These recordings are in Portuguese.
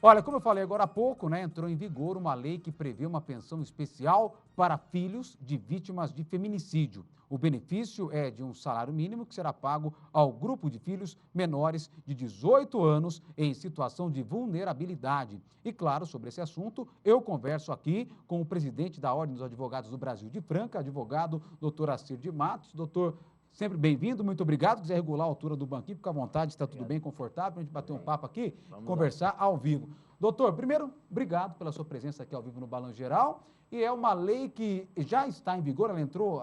Olha, como eu falei agora há pouco, né, entrou em vigor uma lei que prevê uma pensão especial para filhos de vítimas de feminicídio. O benefício é de um salário mínimo que será pago ao grupo de filhos menores de 18 anos em situação de vulnerabilidade. E claro, sobre esse assunto, eu converso aqui com o presidente da Ordem dos Advogados do Brasil de Franca, advogado Dr. Assir de Matos. Doutor, sempre bem-vindo, muito obrigado. Se quiser regular a altura do banquinho, fica à vontade, está tudo bem, confortável, a gente bater um papo aqui, conversar ao vivo. Doutor, primeiro, obrigado pela sua presença aqui ao vivo no Balanço Geral. E é uma lei que já está em vigor, ela entrou,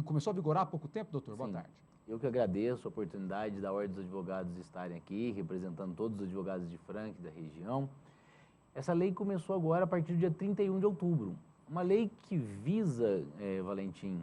começou a vigorar há pouco tempo, doutor? Boa tarde. Eu que agradeço a oportunidade da Ordem dos Advogados estarem aqui, representando todos os advogados de Franca e da região. Essa lei começou agora a partir do dia 31 de outubro. Uma lei que visa, Valentim,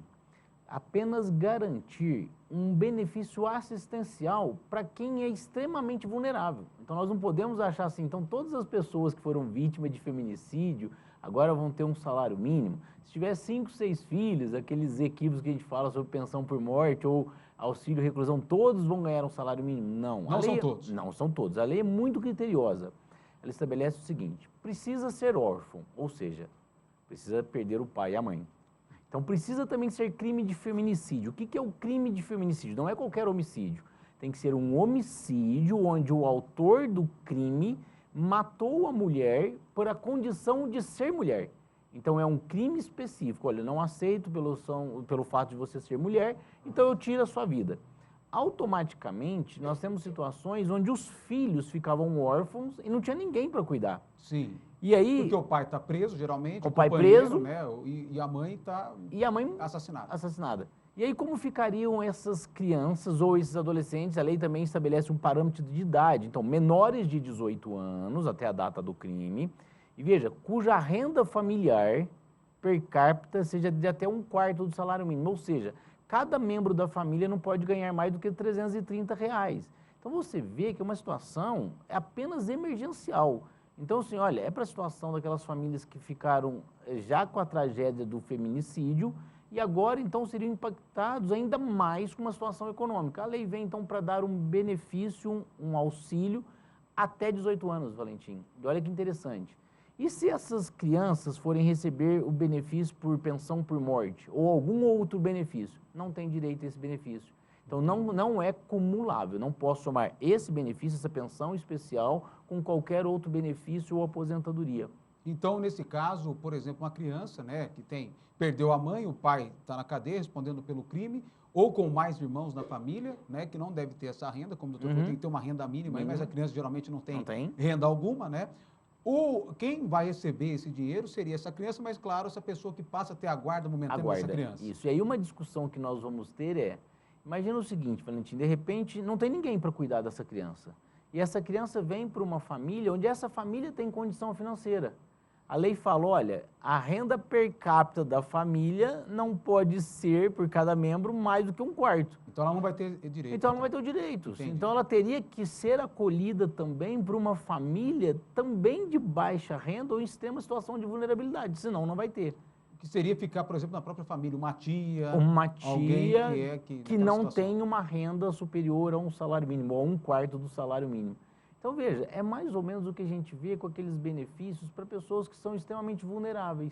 apenas garantir um benefício assistencial para quem é extremamente vulnerável. Então, nós não podemos achar assim, então todas as pessoas que foram vítimas de feminicídio agora vão ter um salário mínimo. Se tiver 5, 6 filhos, aqueles equívocos que a gente fala sobre pensão por morte ou auxílio reclusão, todos vão ganhar um salário mínimo? Não. Não são todos? Não são todos. A lei é muito criteriosa. Ela estabelece o seguinte: precisa ser órfão, ou seja, precisa perder o pai e a mãe. Então, precisa também ser crime de feminicídio. O que é o crime de feminicídio? Não é qualquer homicídio. Tem que ser um homicídio onde o autor do crime matou a mulher por a condição de ser mulher. Então, é um crime específico. Olha, não aceito pelo fato de você ser mulher, então eu tiro a sua vida. Automaticamente, nós temos situações onde os filhos ficavam órfãos e não tinha ninguém para cuidar. Sim. E aí, porque o pai está preso, geralmente, o pai preso, né? E a mãe está assassinada. E aí, como ficariam essas crianças ou esses adolescentes? A lei também estabelece um parâmetro de idade. Então, menores de 18 anos, até a data do crime, e veja, cuja renda familiar per capita seja de até 1/4 do salário mínimo. Ou seja, cada membro da família não pode ganhar mais do que R$330. Então, você vê que uma situação é apenas emergencial. Então, assim, olha, é para a situação daquelas famílias que ficaram já com a tragédia do feminicídio e agora, então, seriam impactados ainda mais com uma situação econômica. A lei vem, então, para dar um benefício, um auxílio até 18 anos, Valentim. E olha que interessante. E se essas crianças forem receber o benefício por pensão por morte ou algum outro benefício? Não tem direito a esse benefício. Então, não é cumulável, não posso somar esse benefício, essa pensão especial, com qualquer outro benefício ou aposentadoria. Então, nesse caso, por exemplo, uma criança, né, que perdeu a mãe, o pai está na cadeia respondendo pelo crime, ou com mais irmãos na família, né, que não deve ter essa renda, como o doutor falou, tem que ter uma renda mínima, aí, mas a criança geralmente não tem renda alguma, né? Quem vai receber esse dinheiro seria essa criança, mas, claro, essa pessoa que passa a ter a guarda momentânea dessa criança. Isso, e aí uma discussão que nós vamos ter imagina o seguinte, Valentim, de repente não tem ninguém para cuidar dessa criança. E essa criança vem para uma família onde essa família tem condição financeira. A lei fala, olha, a renda per capita da família não pode ser, por cada membro, mais do que 1/4. Então ela não vai ter direito. Então ela não vai ter o direito. Entendi. Então ela teria que ser acolhida também por uma família também de baixa renda ou em extrema situação de vulnerabilidade, senão não vai ter. Que seria ficar, por exemplo, na própria família, uma tia alguém que não tem uma renda superior a um salário mínimo, ou 1/4 do salário mínimo. Então, veja, é mais ou menos o que a gente vê com aqueles benefícios para pessoas que são extremamente vulneráveis,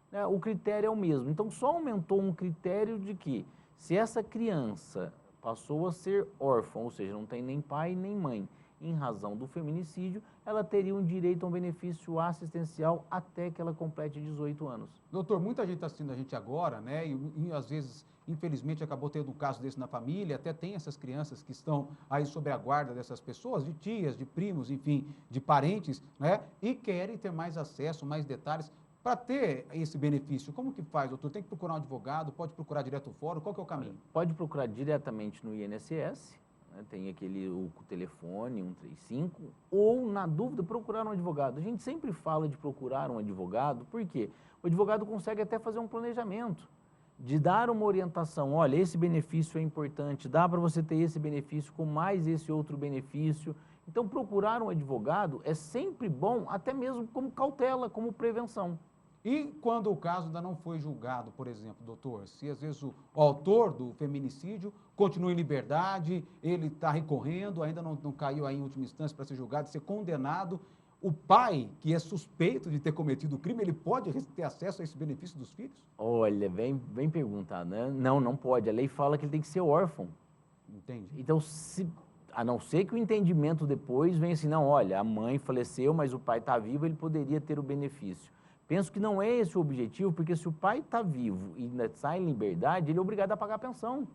né? O critério é o mesmo. Então, só aumentou um critério de que, se essa criança passou a ser órfã, ou seja, não tem nem pai nem mãe, em razão do feminicídio, ela teria um direito a um benefício assistencial até que ela complete 18 anos. Doutor, muita gente está assistindo a gente agora, né? E às vezes, infelizmente, acabou tendo um caso desse na família, até tem essas crianças que estão aí sob a guarda dessas pessoas, de tias, de primos, enfim, de parentes, né? E querem ter mais acesso, mais detalhes para ter esse benefício. Como que faz, doutor? Tem que procurar um advogado, pode procurar direto o fórum, qual que é o caminho? Pode procurar diretamente no INSS, tem o telefone 135, ou, na dúvida, procurar um advogado. A gente sempre fala de procurar um advogado, porque o advogado consegue até fazer um planejamento, de dar uma orientação, olha, esse benefício é importante, dá para você ter esse benefício com mais esse outro benefício. Então, procurar um advogado é sempre bom, até mesmo como cautela, como prevenção. E quando o caso ainda não foi julgado, por exemplo, doutor, se às vezes o autor do feminicídio continua em liberdade, ele está recorrendo, ainda não caiu aí em última instância para ser julgado, ser condenado, o pai, que é suspeito de ter cometido o crime, ele pode ter acesso a esse benefício dos filhos? Olha, bem perguntado, né? Não pode. A lei fala que ele tem que ser órfão. Entendi. Então, a não ser que o entendimento depois venha assim, não, olha, a mãe faleceu, mas o pai está vivo, ele poderia ter o benefício. Penso que não é esse o objetivo, porque se o pai está vivo e sai em liberdade, ele é obrigado a pagar a pensão.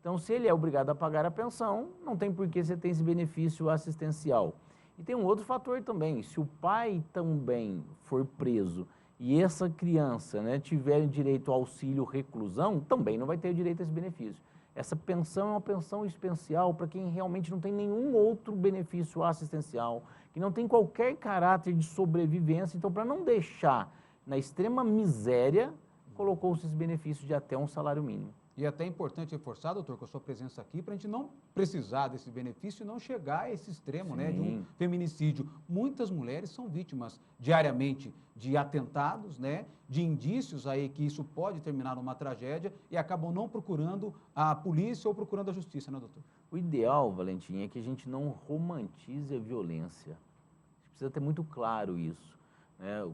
Então, se ele é obrigado a pagar a pensão, não tem por que você ter esse benefício assistencial. E tem um outro fator também, se o pai também for preso e essa criança, né, tiver direito ao auxílio reclusão, também não vai ter direito a esse benefício. Essa pensão é uma pensão especial para quem realmente não tem nenhum outro benefício assistencial, que não tem qualquer caráter de sobrevivência. Então, para não deixar na extrema miséria, colocou-se esse benefício de até um salário mínimo. E é até importante reforçar, doutor, com a sua presença aqui, para a gente não precisar desse benefício e não chegar a esse extremo, né, de um feminicídio. Muitas mulheres são vítimas diariamente de atentados, né, de indícios aí que isso pode terminar numa tragédia e acabam não procurando a polícia ou procurando a justiça, né, doutor? O ideal, Valentim, é que a gente não romantize a violência. A gente precisa ter muito claro isso.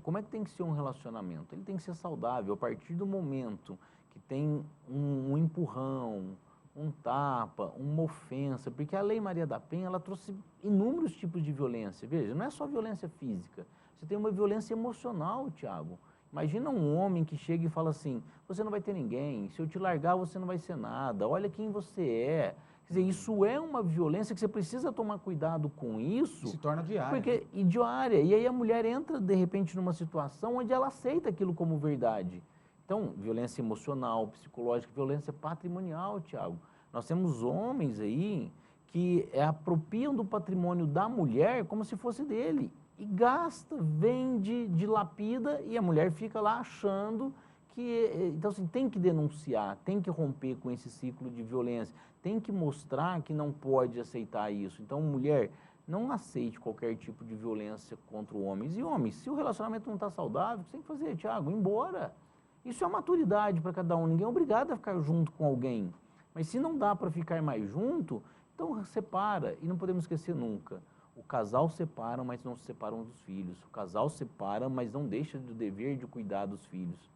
Como é que tem que ser um relacionamento? Ele tem que ser saudável a partir do momento que tem um empurrão, um tapa, uma ofensa, porque a Lei Maria da Penha, ela trouxe inúmeros tipos de violência. Veja, não é só violência física, você tem uma violência emocional, Tiago. Imagina um homem que chega e fala assim, você não vai ter ninguém, se eu te largar você não vai ser nada, olha quem você é. Quer dizer, isso é uma violência que você precisa tomar cuidado com isso. E se torna diária. E diária. E aí a mulher entra, de repente, numa situação onde ela aceita aquilo como verdade. Então, violência emocional, psicológica, violência patrimonial, Tiago. Nós temos homens aí que apropriam do patrimônio da mulher como se fosse dele. E gasta, vende, dilapida e a mulher fica lá achando que... Então, assim, tem que denunciar, tem que romper com esse ciclo de violência, tem que mostrar que não pode aceitar isso. Então, mulher, não aceite qualquer tipo de violência contra homens. E homens, se o relacionamento não está saudável, o que você tem que fazer, Tiago? Ir embora. Isso é uma maturidade para cada um, ninguém é obrigado a ficar junto com alguém. Mas se não dá para ficar mais junto, então separa. E não podemos esquecer nunca, o casal separa, mas não se separam dos filhos. O casal separa, mas não deixa do dever de cuidar dos filhos.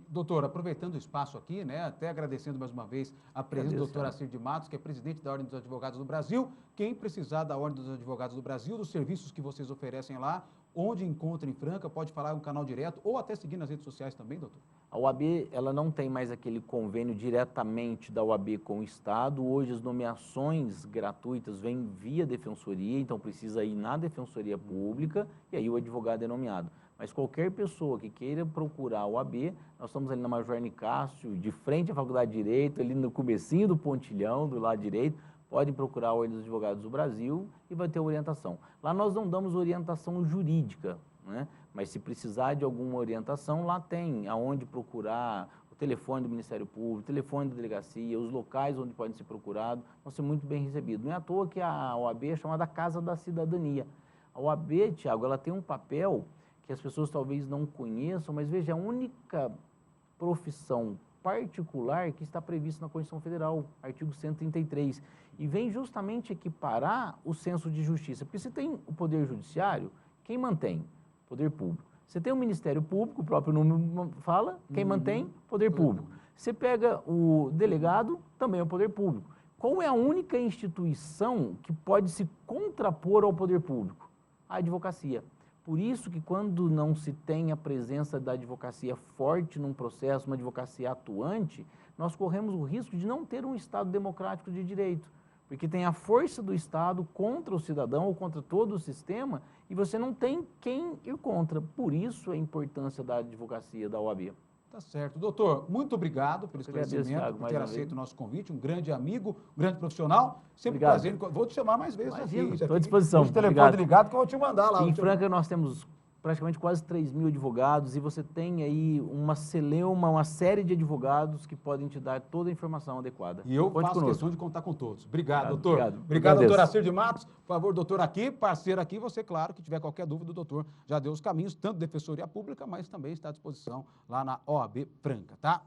Doutor, aproveitando o espaço aqui, né, até agradecendo mais uma vez a presença do doutor Assir de Matos, que é presidente da Ordem dos Advogados do Brasil. Quem precisar da Ordem dos Advogados do Brasil, dos serviços que vocês oferecem lá, onde encontra em Franca, pode falar um canal direto ou até seguir nas redes sociais também, doutor? A OAB, ela não tem mais aquele convênio diretamente da OAB com o Estado. Hoje as nomeações gratuitas vêm via defensoria, então precisa ir na defensoria pública e aí o advogado é nomeado. Mas qualquer pessoa que queira procurar a OAB, nós estamos ali na Major Nicásio, de frente à Faculdade de Direito, ali no comecinho do pontilhão, do lado direito, podem procurar a Ordem dos Advogados do Brasil e vai ter orientação. Lá nós não damos orientação jurídica, né? Mas se precisar de alguma orientação, lá tem aonde procurar, o telefone do Ministério Público, o telefone da delegacia, os locais onde podem ser procurados, vão ser muito bem recebidos. Não é à toa que a OAB é chamada Casa da Cidadania. A OAB, Tiago, ela tem um papel que as pessoas talvez não conheçam, mas veja, a única profissão particular que está prevista na Constituição Federal, artigo 133, e vem justamente equiparar o senso de justiça, porque você tem o Poder Judiciário, quem mantém? Poder Público. Você tem o Ministério Público, o próprio nome fala, quem mantém? Poder Público. Você pega o delegado, também é o Poder Público. Qual é a única instituição que pode se contrapor ao Poder Público? A advocacia. Por isso que quando não se tem a presença da advocacia forte num processo, uma advocacia atuante, nós corremos o risco de não ter um Estado democrático de direito. Porque tem a força do Estado contra o cidadão ou contra todo o sistema e você não tem quem ir contra. Por isso a importância da advocacia da OAB. Tá certo. Doutor, muito obrigado pelo esclarecimento, por ter aceito o nosso convite. Um grande amigo, um grande profissional. Sempre um prazer. Vou te chamar mais vezes aqui. Estou à disposição. O telefone ligado que eu vou te mandar lá. Em Franca nós temos praticamente quase 3.000 advogados e você tem aí uma celeuma, uma série de advogados que podem te dar toda a informação adequada. E eu faço questão de contar com todos. Obrigado, doutor. Obrigado, doutor Assir de Matos. Por favor, doutor aqui, parceiro aqui, você, claro, que tiver qualquer dúvida, o doutor já deu os caminhos, tanto Defensoria Pública, mas também está à disposição lá na OAB Franca, tá?